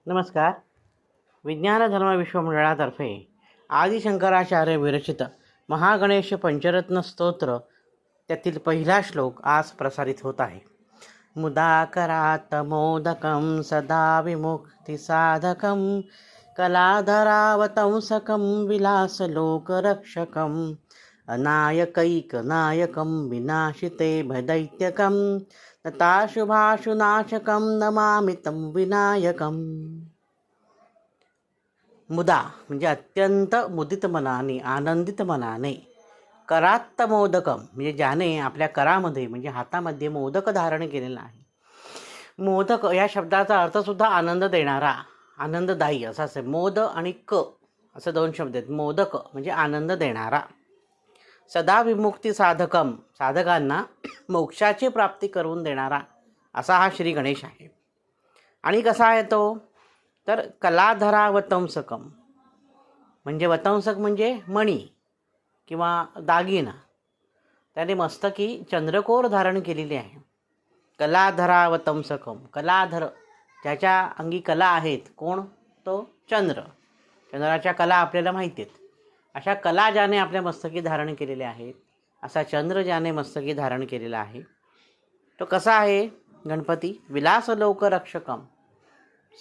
नमस्कार. विज्ञान धर्म विश्वमंडळातर्फे आदिशंकराचार्य विरचित महागणेश पंचरत्न स्तोत्र त्यातील पहिला श्लोक आज प्रसारित होत आहे. मुदाकरात मोदकं सदा विमुक्तिसाधकं कलाधरावतंसकं विलासलोकरक्षकं अनायकैकनायकं विनाशिते भदैत्यकं नताशुभाशुनाशकं नमामि तं विनायकम्. मुदा म्हणजे अत्यंत मुदित मनाने, आनंदित मनाने, करात्त मोदकम म्हणजे ज्याने आपल्या करामध्ये म्हणजे हातामध्ये मोदक धारण केलेला आहे. मोदक या शब्दाचा अर्थसुद्धा आनंद देणारा, आनंददायी असा असेल. मोद आणि क असे दोन शब्द आहेत. मोदक म्हणजे आनंद देणारा. सदा विमुक्ती साधकम साधकांना मोक्षाची प्राप्ती करून देणारा असा हा श्री गणेश आहे. आणि कसा आहे तो? तर कलाधरा वतंसकम म्हणजे वतंसक म्हणजे मणी किंवा दागिना. त्याने मस्तकी चंद्रकोर धारण केलेली आहे. कलाधरा वतंसकम कलाधर ज्याच्या अंगी कला आहेत. कोण? तो चंद्र. चंद्राच्या कला आपल्याला माहिती आहेत. अशा कला ज्याने आपल्या मस्तकी धारण केलेल्या आहेत, असा चंद्र ज्याने मस्तकी धारण केलेला आहे, तो कसा आहे गणपती? विलासलोकरक्षकम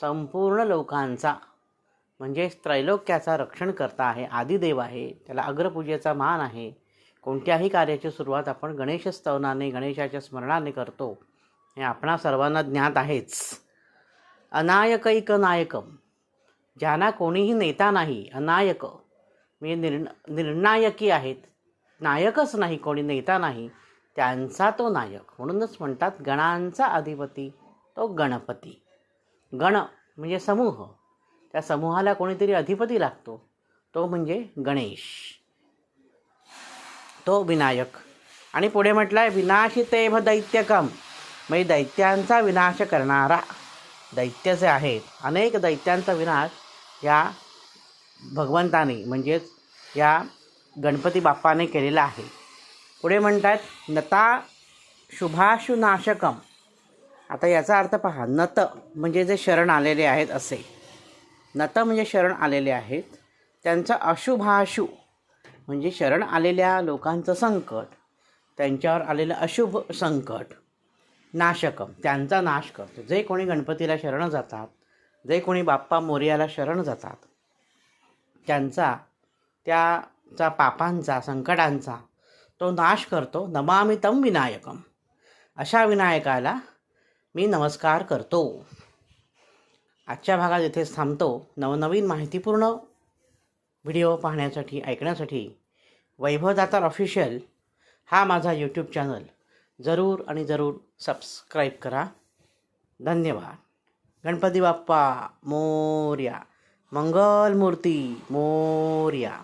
संपूर्ण लोकांचा म्हणजे त्रैलोक्याचा रक्षण करता आहे. आदिदेव आहे. त्याला अग्रपूजेचा मान आहे. कोणत्याही कार्याची सुरुवात आपण गणेश स्तवनाने, गणेशाच्या स्मरणाने करतो, हे आपणा सर्वांना ज्ञात आहेच. अनायकैक नायकम ज्यांना कोणीही नेता नाही. अनायक म्हणजे निर्णायकी आहेत. नायकच नाही, कोणी नेता नाही, त्यांचा तो नायक. म्हणूनच म्हणतात गणांचा अधिपती तो गणपती. गण म्हणजे समूह. त्या समूहाला कोणीतरी अधिपती लागतो, तो म्हणजे गणेश, तो विनायक. आणि पुढे म्हटलं आहे विनाशिते भ दैत्यकम म्हणजे दैत्यांचा विनाश करणारा. दैत्य जे आहेत, अनेक दैत्यांचा विनाश या भगवंताने म्हणजेच या गणपती बाप्पाने केलेला आहे. पुढे म्हणतात नता शुभाशुनाशकम. आता याचा अर्थ पहा. नत म्हणजे जे शरण आलेले आहेत असे. नत म्हणजे शरण आलेले आहेत. त्यांचं अशुभाशु म्हणजे शरण आलेल्या लोकांचं संकट, त्यांच्यावर आलेलं अशुभ संकट. नाशकम त्यांचा नाश करतो. जे कोणी गणपतीला शरण जातात, जे कोणी बाप्पा मोरयाला शरण जातात, त्याचा पापांचा, संकटांचा तो नाश करतो. नमामि तं विनायकम अशा विनायकाला मी नमस्कार करतो. आजच्या भागात इथेच थांबतो. नवनवीन माहितीपूर्ण व्हिडिओ पाहण्यासाठी, ऐकण्यासाठी वैभवदातार ऑफिशियल हा माझा यूट्यूब चॅनल जरूर आणि जरूर सबस्क्राईब करा. धन्यवाद. गणपती बाप्पा मोरया. मंगलमूर्ती मोरया.